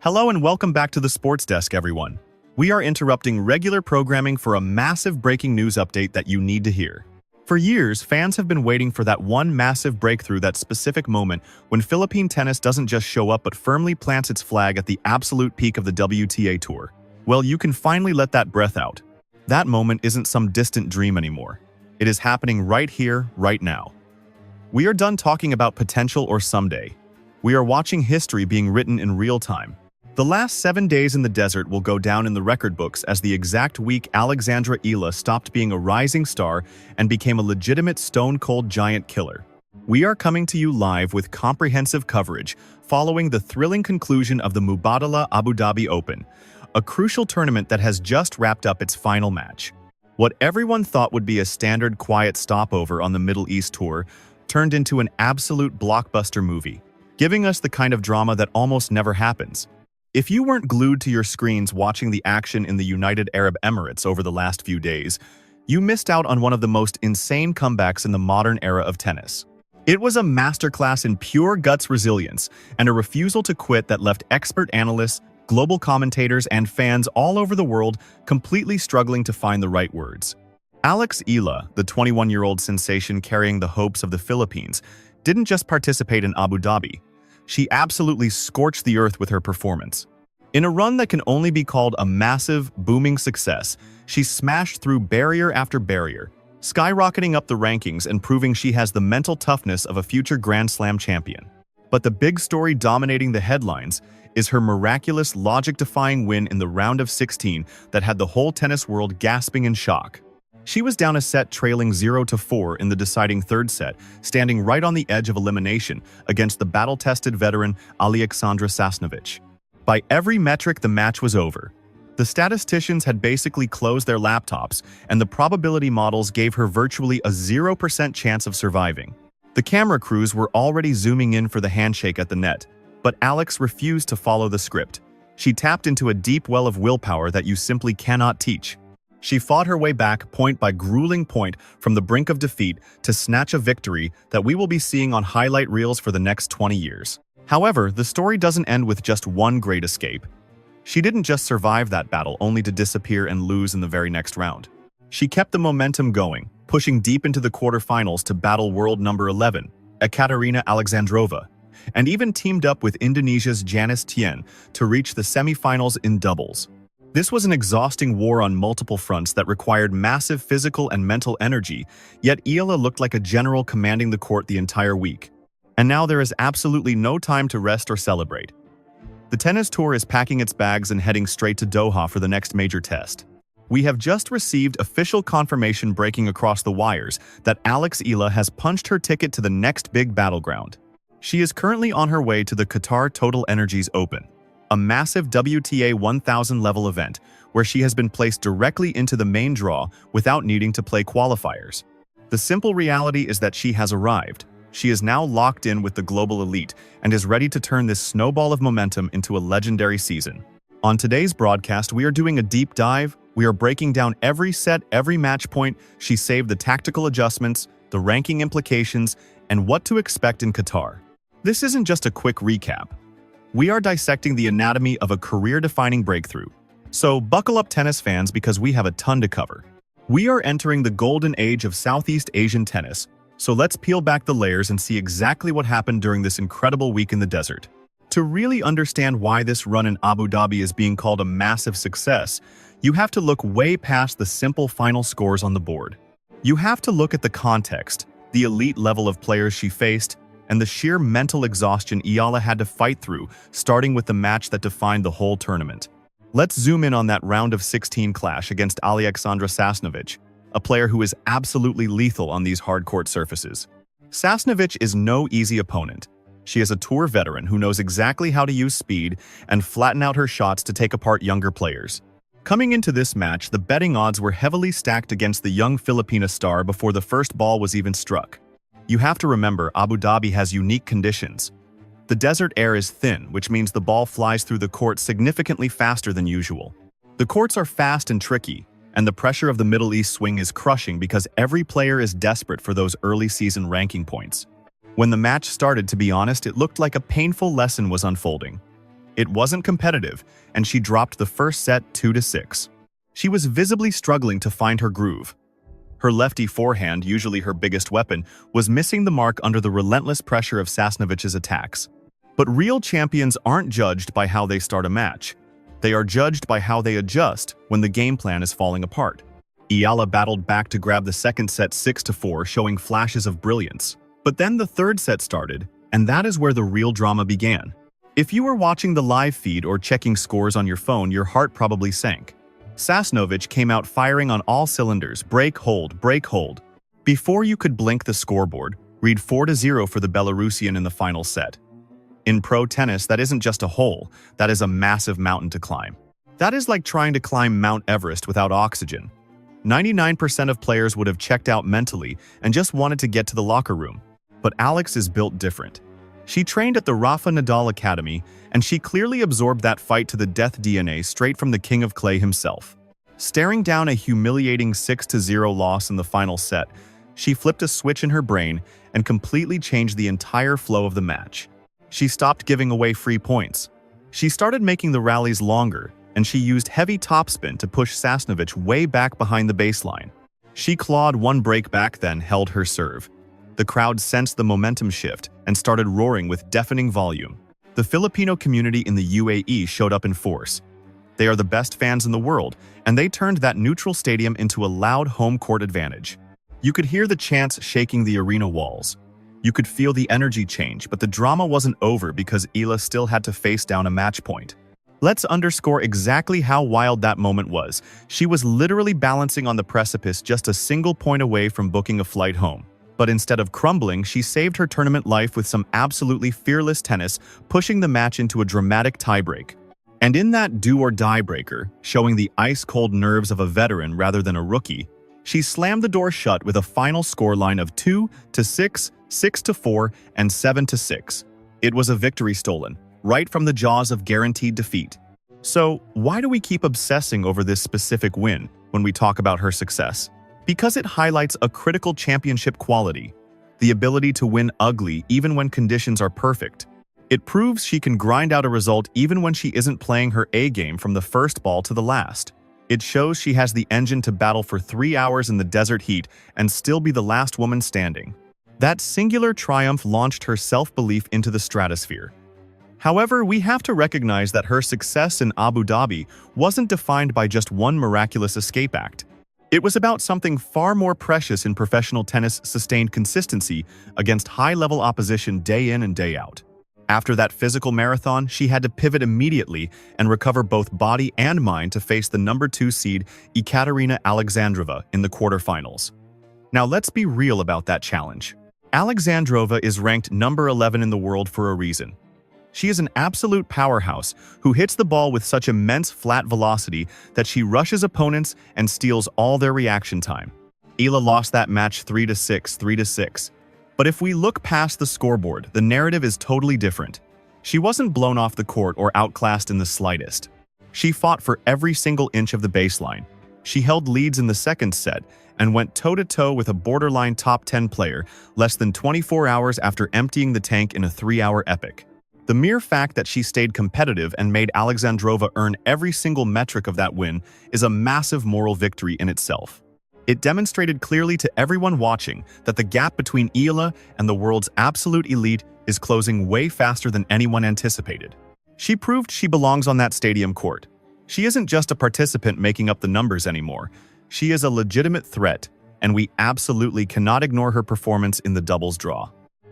Hello and welcome back to the Sports Desk, everyone. We are interrupting regular programming for a massive breaking news update that you need to hear. For years, fans have been waiting for that one massive breakthrough, that specific moment when Philippine tennis doesn't just show up but firmly plants its flag at the absolute peak of the WTA Tour. Well, you can finally let that breath out. That moment isn't some distant dream anymore. It is happening right here, right now. We are done talking about potential or someday. We are watching history being written in real time. The last 7 days in the desert will go down in the record books as the exact week Alexandra Eala stopped being a rising star and became a legitimate stone-cold giant killer. We are coming to you live with comprehensive coverage following the thrilling conclusion of the Mubadala Abu Dhabi Open, a crucial tournament that has just wrapped up its final match. What everyone thought would be a standard quiet stopover on the Middle East tour turned into an absolute blockbuster movie, giving us the kind of drama that almost never happens. If you weren't glued to your screens watching the action in the United Arab Emirates over the last few days, you missed out on one of the most insane comebacks in the modern era of tennis. It was a masterclass in pure guts resilience and a refusal to quit that left expert analysts, global commentators, and fans all over the world completely struggling to find the right words. Alex Eala, the 21-year-old sensation carrying the hopes of the Philippines, didn't just participate in Abu Dhabi. She absolutely scorched the earth with her performance. In a run that can only be called a massive, booming success, she smashed through barrier after barrier, skyrocketing up the rankings and proving she has the mental toughness of a future Grand Slam champion. But the big story dominating the headlines is her miraculous, logic-defying win in the round of 16 that had the whole tennis world gasping in shock. She was down a set trailing 0-4 in the deciding third set, standing right on the edge of elimination against the battle-tested veteran Aliaksandra Sasnovich. By every metric, the match was over. The statisticians had basically closed their laptops, and the probability models gave her virtually a 0% chance of surviving. The camera crews were already zooming in for the handshake at the net, but Alex refused to follow the script. She tapped into a deep well of willpower that you simply cannot teach. She fought her way back point by grueling point from the brink of defeat to snatch a victory that we will be seeing on highlight reels for the next 20 years. However, the story doesn't end with just one great escape. She didn't just survive that battle only to disappear and lose in the very next round. She kept the momentum going, pushing deep into the quarterfinals to battle world number 11, Ekaterina Alexandrova, and even teamed up with Indonesia's Janice Tjen to reach the semifinals in doubles. This was an exhausting war on multiple fronts that required massive physical and mental energy, yet Eala looked like a general commanding the court the entire week. And now there is absolutely no time to rest or celebrate. The tennis tour is packing its bags and heading straight to Doha for the next major test. We have just received official confirmation breaking across the wires that Alex Eala has punched her ticket to the next big battleground. She is currently on her way to the Qatar Total Energies Open, a massive WTA 1000 level event where she has been placed directly into the main draw without needing to play qualifiers. The simple reality is that she has arrived. She is now locked in with the global elite and is ready to turn this snowball of momentum into a legendary season. On today's broadcast, we are doing a deep dive. We are breaking down every set, every match point she saved, the tactical adjustments, the ranking implications, and what to expect in Qatar. This isn't just a quick recap. We are dissecting the anatomy of a career-defining breakthrough. So buckle up, tennis fans, because we have a ton to cover. We are entering the golden age of Southeast Asian tennis, so let's peel back the layers and see exactly what happened during this incredible week in the desert. To really understand why this run in Abu Dhabi is being called a massive success, you have to look way past the simple final scores on the board. You have to look at the context, the elite level of players she faced, and the sheer mental exhaustion Eala had to fight through, starting with the match that defined the whole tournament. Let's zoom in on that round of 16 clash against Aliaksandra Sasnovich, a player who is absolutely lethal on these hard-court surfaces. Sasnovich is no easy opponent. She is a tour veteran who knows exactly how to use speed and flatten out her shots to take apart younger players. Coming into this match, the betting odds were heavily stacked against the young Filipina star before the first ball was even struck. You have to remember, Abu Dhabi has unique conditions. The desert air is thin, which means the ball flies through the court significantly faster than usual. The courts are fast and tricky, and the pressure of the Middle East swing is crushing because every player is desperate for those early season ranking points. When the match started, to be honest, it looked like a painful lesson was unfolding. It wasn't competitive, and she dropped the first set 2-6. She was visibly struggling to find her groove. Her lefty forehand, usually her biggest weapon, was missing the mark under the relentless pressure of Sasnovich's attacks. But real champions aren't judged by how they start a match. They are judged by how they adjust when the game plan is falling apart. Eala battled back to grab the second set 6-4, showing flashes of brilliance. But then the third set started, and that is where the real drama began. If you were watching the live feed or checking scores on your phone, your heart probably sank. Sasnovich came out firing on all cylinders, break, hold, break, hold. Before you could blink the scoreboard, read 4-0 for the Belarusian in the final set. In pro tennis, that isn't just a hole, that is a massive mountain to climb. That is like trying to climb Mount Everest without oxygen. 99% of players would have checked out mentally and just wanted to get to the locker room. But Alex is built different. She trained at the Rafa Nadal Academy, and she clearly absorbed that fight to the death DNA straight from the King of Clay himself. Staring down a humiliating 6-0 loss in the final set, she flipped a switch in her brain and completely changed the entire flow of the match. She stopped giving away free points. She started making the rallies longer, and she used heavy topspin to push Sasnovich way back behind the baseline. She clawed one break back, then held her serve. The crowd sensed the momentum shift and started roaring with deafening volume. The Filipino community in the UAE showed up in force. They are the best fans in the world, and they turned that neutral stadium into a loud home court advantage. You could hear the chants shaking the arena walls. You could feel the energy change, but the drama wasn't over because Eala still had to face down a match point. Let's underscore exactly how wild that moment was. She was literally balancing on the precipice, just a single point away from booking a flight home. But instead of crumbling, she saved her tournament life with some absolutely fearless tennis, pushing the match into a dramatic tiebreak. And in that do-or-die breaker, showing the ice-cold nerves of a veteran rather than a rookie, she slammed the door shut with a final scoreline of 2-6, 6-4, and 7-6. It was a victory stolen, right from the jaws of guaranteed defeat. So, why do we keep obsessing over this specific win when we talk about her success? Because it highlights a critical championship quality, the ability to win ugly even when conditions are perfect. It proves she can grind out a result even when she isn't playing her A game from the first ball to the last. It shows she has the engine to battle for 3 hours in the desert heat and still be the last woman standing. That singular triumph launched her self-belief into the stratosphere. However, we have to recognize that her success in Abu Dhabi wasn't defined by just one miraculous escape act. It was about something far more precious in professional tennis: sustained consistency against high-level opposition day in and day out. After that physical marathon, she had to pivot immediately and recover both body and mind to face the number 2 seed Ekaterina Alexandrova in the quarterfinals. Now let's be real about that challenge. Alexandrova is ranked number 11 in the world for a reason. She is an absolute powerhouse who hits the ball with such immense flat velocity that she rushes opponents and steals all their reaction time. Eala lost that match 3-6, 3-6. But if we look past the scoreboard, the narrative is totally different. She wasn't blown off the court or outclassed in the slightest. She fought for every single inch of the baseline. She held leads in the second set and went toe-to-toe with a borderline top 10 player less than 24 hours after emptying the tank in a 3-hour epic. The mere fact that she stayed competitive and made Alexandrova earn every single metric of that win is a massive moral victory in itself. It demonstrated clearly to everyone watching that the gap between Eala and the world's absolute elite is closing way faster than anyone anticipated. She proved she belongs on that stadium court. She isn't just a participant making up the numbers anymore. She is a legitimate threat, and we absolutely cannot ignore her performance in the doubles draw.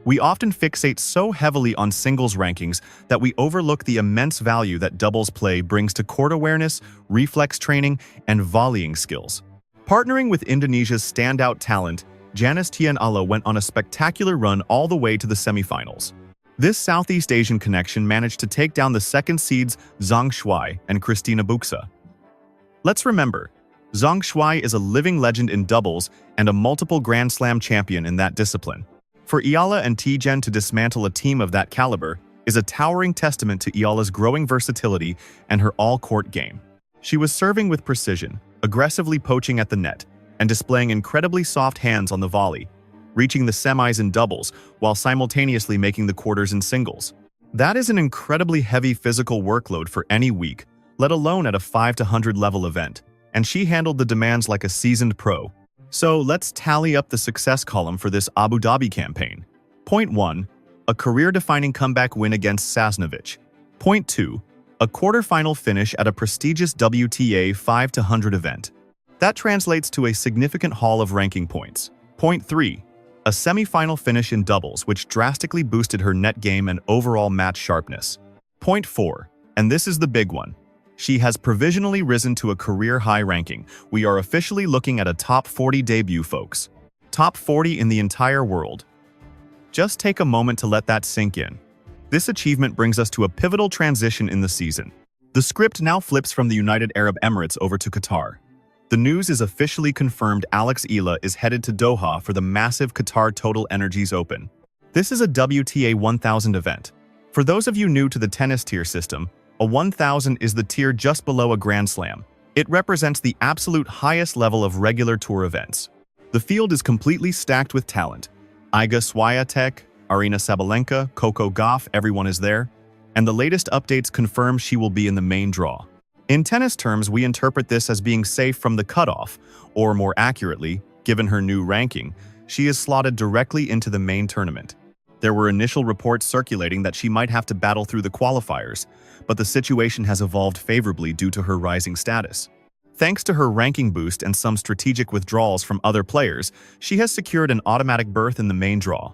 We often fixate so heavily on singles rankings that we overlook the immense value that doubles play brings to court awareness, reflex training, and volleying skills. Partnering with Indonesia's standout talent, Janice Tjen went on a spectacular run all the way to the semifinals. This Southeast Asian connection managed to take down the second seeds Zhang Shuai and Christina Buxa. Let's remember, Zhang Shuai is a living legend in doubles and a multiple Grand Slam champion in that discipline. For Eala and Tjen to dismantle a team of that caliber is a towering testament to Eala's growing versatility and her all-court game. She was serving with precision, aggressively poaching at the net, and displaying incredibly soft hands on the volley, reaching the semis in doubles while simultaneously making the quarters in singles. That is an incredibly heavy physical workload for any week, let alone at a 5 to 100 level event, and she handled the demands like a seasoned pro. So let's tally up the success column for this Abu Dhabi campaign. Point 1. A career-defining comeback win against Sasnovich. Point 2. A quarterfinal finish at a prestigious WTA 5 to 100 event. That translates to a significant haul of ranking points. Point 3. A semi-final finish in doubles which drastically boosted her net game and overall match sharpness. Point 4. And this is the big one. She has provisionally risen to a career-high ranking. We are officially looking at a top 40 debut, folks. Top 40 in the entire world. Just take a moment to let that sink in. This achievement brings us to a pivotal transition in the season. The script now flips from the United Arab Emirates over to Qatar. The news is officially confirmed. Alexandra Eala is headed to Doha for the massive Qatar Total Energies Open. This is a WTA 1000 event. For those of you new to the tennis tier system, a 1000 is the tier just below a Grand Slam. It represents the absolute highest level of regular tour events. The field is completely stacked with talent. Iga Swiatek, Aryna Sabalenka, Coco Gauff, everyone is there. And the latest updates confirm she will be in the main draw. In tennis terms, we interpret this as being safe from the cutoff, or more accurately, given her new ranking, she is slotted directly into the main tournament. There were initial reports circulating that she might have to battle through the qualifiers, but the situation has evolved favorably due to her rising status. Thanks to her ranking boost and some strategic withdrawals from other players, she has secured an automatic berth in the main draw.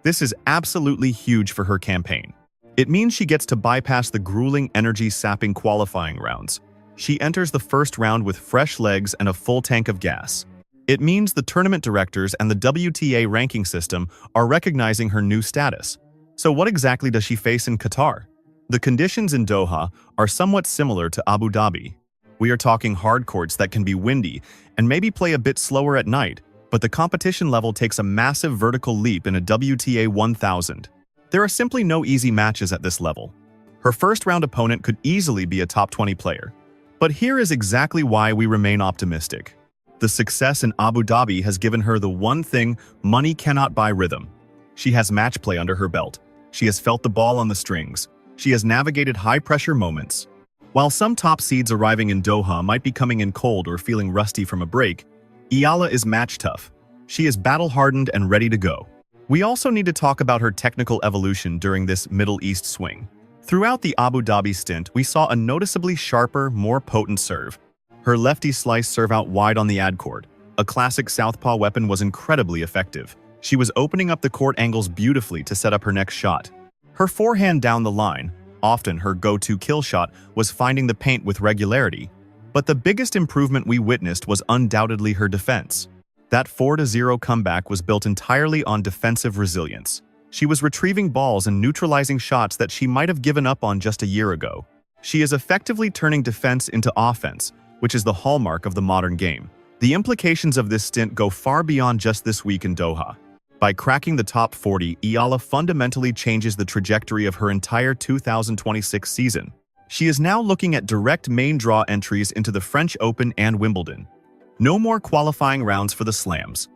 This is absolutely huge for her campaign. It means she gets to bypass the grueling, energy-sapping qualifying rounds. She enters the first round with fresh legs and a full tank of gas. It means the tournament directors and the WTA ranking system are recognizing her new status. So what exactly does she face in Qatar? The conditions in Doha are somewhat similar to Abu Dhabi. We are talking hard courts that can be windy and maybe play a bit slower at night, but the competition level takes a massive vertical leap in a WTA 1000. There are simply no easy matches at this level. Her first-round opponent could easily be a top 20 player. But here is exactly why we remain optimistic. The success in Abu Dhabi has given her the one thing money cannot buy: rhythm. She has match play under her belt. She has felt the ball on the strings. She has navigated high-pressure moments. While some top seeds arriving in Doha might be coming in cold or feeling rusty from a break, Eala is match tough. She is battle-hardened and ready to go. We also need to talk about her technical evolution during this Middle East swing. Throughout the Abu Dhabi stint, we saw a noticeably sharper, more potent serve. Her lefty slice serve out wide on the ad court, a classic southpaw weapon, was incredibly effective. She was opening up the court angles beautifully to set up her next shot. Her forehand down the line, often her go-to kill shot, was finding the paint with regularity. But the biggest improvement we witnessed was undoubtedly her defense. That 4-0 comeback was built entirely on defensive resilience. She was retrieving balls and neutralizing shots that she might have given up on just a year ago. She is effectively turning defense into offense, which is the hallmark of the modern game. The implications of this stint go far beyond just this week in Doha. By cracking the top 40, Eala fundamentally changes the trajectory of her entire 2026 season. She is now looking at direct main draw entries into the French Open and Wimbledon. No more qualifying rounds for the slams.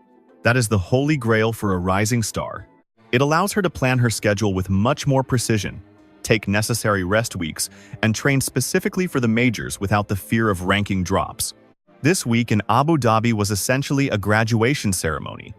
That is the holy grail for a rising star. It allows her to plan her schedule with much more precision, take necessary rest weeks, and train specifically for the majors without the fear of ranking drops. This week in Abu Dhabi was essentially a graduation ceremony.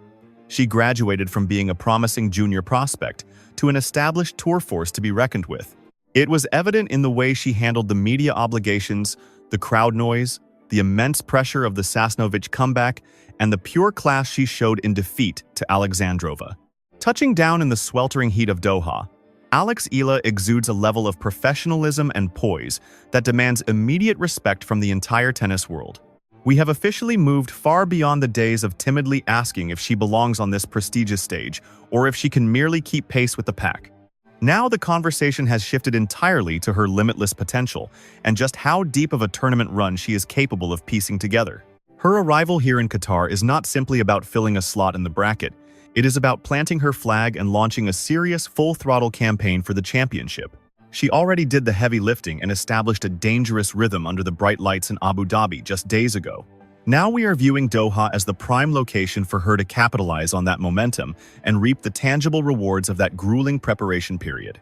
She graduated from being a promising junior prospect to an established tour force to be reckoned with. It was evident in the way she handled the media obligations, the crowd noise, the immense pressure of the Sasnovich comeback, and the pure class she showed in defeat to Alexandrova. Touching down in the sweltering heat of Doha, Alexandra Eala exudes a level of professionalism and poise that demands immediate respect from the entire tennis world. We have officially moved far beyond the days of timidly asking if she belongs on this prestigious stage or if she can merely keep pace with the pack. Now the conversation has shifted entirely to her limitless potential and just how deep of a tournament run she is capable of piecing together. Her arrival here in Qatar is not simply about filling a slot in the bracket. It is about planting her flag and launching a serious, full-throttle campaign for the championship. She already did the heavy lifting and established a dangerous rhythm under the bright lights in Abu Dhabi just days ago. Now we are viewing Doha as the prime location for her to capitalize on that momentum and reap the tangible rewards of that grueling preparation period.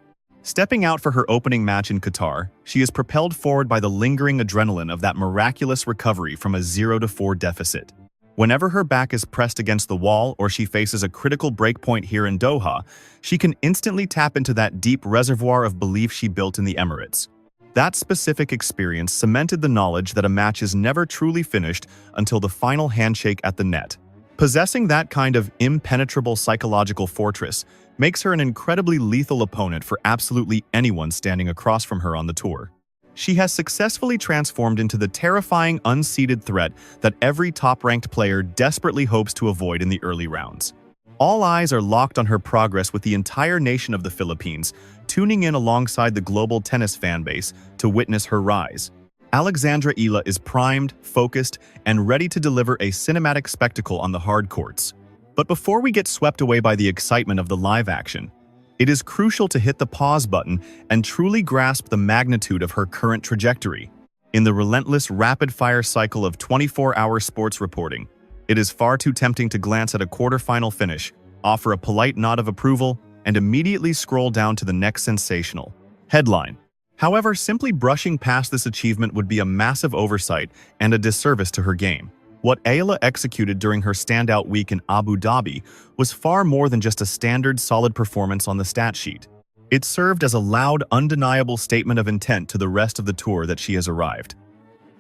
Stepping out for her opening match in Qatar, she is propelled forward by the lingering adrenaline of that miraculous recovery from a 0-4 deficit. Whenever her back is pressed against the wall or she faces a critical breakpoint here in Doha, she can instantly tap into that deep reservoir of belief she built in the Emirates. That specific experience cemented the knowledge that a match is never truly finished until the final handshake at the net. Possessing that kind of impenetrable psychological fortress makes her an incredibly lethal opponent for absolutely anyone standing across from her on the tour. She has successfully transformed into the terrifying unseeded threat that every top-ranked player desperately hopes to avoid in the early rounds. All eyes are locked on her progress, with the entire nation of the Philippines tuning in alongside the global tennis fanbase to witness her rise. Alexandra Eala is primed, focused, and ready to deliver a cinematic spectacle on the hard courts. But before we get swept away by the excitement of the live action, it is crucial to hit the pause button and truly grasp the magnitude of her current trajectory. In the relentless rapid-fire cycle of 24-hour sports reporting, it is far too tempting to glance at a quarterfinal finish, offer a polite nod of approval, and immediately scroll down to the next sensational headline. However, simply brushing past this achievement would be a massive oversight and a disservice to her game. What Eala executed during her standout week in Abu Dhabi was far more than just a standard solid performance on the stat sheet. It served as a loud, undeniable statement of intent to the rest of the tour that she has arrived.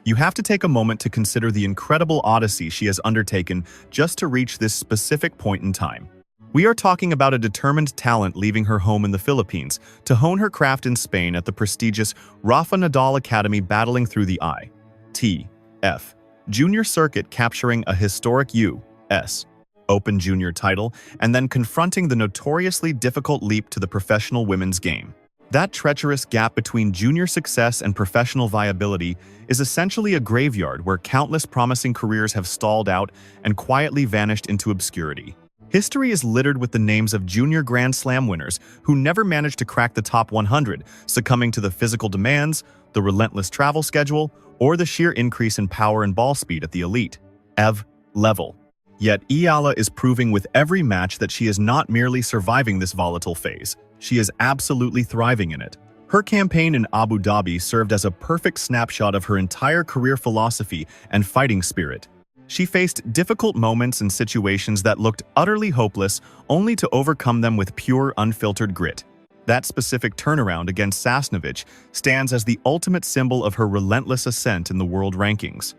You have to take a moment to consider the incredible odyssey she has undertaken just to reach this specific point in time. We are talking about a determined talent leaving her home in the Philippines to hone her craft in Spain at the prestigious Rafa Nadal Academy, battling through the ITF Junior circuit, capturing a historic U.S. Open Junior title, and then confronting the notoriously difficult leap to the professional women's game. That treacherous gap between junior success and professional viability is essentially a graveyard where countless promising careers have stalled out and quietly vanished into obscurity. History is littered with the names of junior Grand Slam winners who never managed to crack the top 100, succumbing to the physical demands, the relentless travel schedule, or the sheer increase in power and ball speed at the elite EV level. Yet Eala is proving with every match that she is not merely surviving this volatile phase, she is absolutely thriving in it. Her campaign in Abu Dhabi served as a perfect snapshot of her entire career philosophy and fighting spirit. She faced difficult moments and situations that looked utterly hopeless, only to overcome them with pure, unfiltered grit. That specific turnaround against Sasnovich stands as the ultimate symbol of her relentless ascent in the world rankings.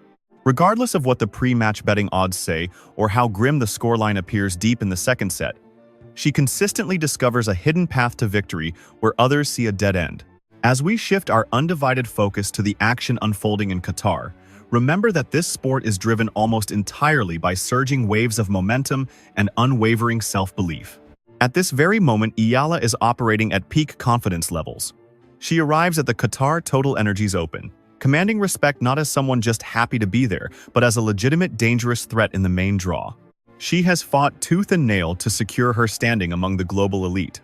Regardless of what the pre-match betting odds say or how grim the scoreline appears deep in the second set, she consistently discovers a hidden path to victory where others see a dead end. As we shift our undivided focus to the action unfolding in Qatar, remember that this sport is driven almost entirely by surging waves of momentum and unwavering self-belief. At this very moment, Eala is operating at peak confidence levels. She arrives at the Qatar Total Energies Open, commanding respect not as someone just happy to be there, but as a legitimate dangerous threat in the main draw. She has fought tooth and nail to secure her standing among the global elite.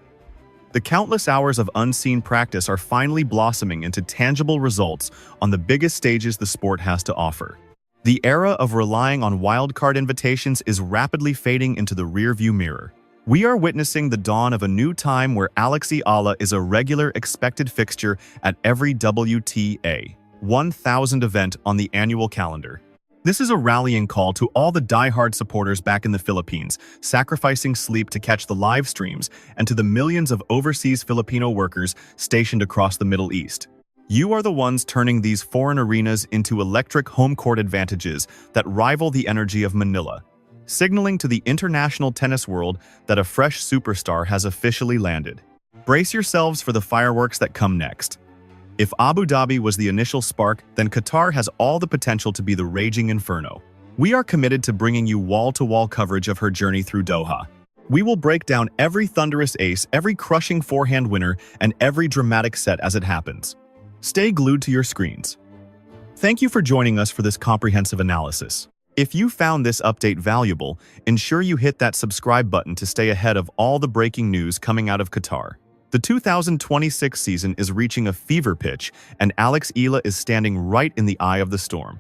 The countless hours of unseen practice are finally blossoming into tangible results on the biggest stages the sport has to offer. The era of relying on wildcard invitations is rapidly fading into the rearview mirror. We are witnessing the dawn of a new time where Alexandra Eala is a regular expected fixture at every WTA 1000 event on the annual calendar. This is a rallying call to all the die-hard supporters back in the Philippines, sacrificing sleep to catch the live streams, and to the millions of overseas Filipino workers stationed across the Middle East. You are the ones turning these foreign arenas into electric home court advantages that rival the energy of Manila, signaling to the international tennis world that a fresh superstar has officially landed. Brace yourselves for the fireworks that come next. If Abu Dhabi was the initial spark, then Qatar has all the potential to be the raging inferno. We are committed to bringing you wall-to-wall coverage of her journey through Doha. We will break down every thunderous ace, every crushing forehand winner, and every dramatic set as it happens. Stay glued to your screens. Thank you for joining us for this comprehensive analysis. If you found this update valuable, ensure you hit that subscribe button to stay ahead of all the breaking news coming out of Qatar. The 2026 season is reaching a fever pitch, and Alexandra Eala is standing right in the eye of the storm.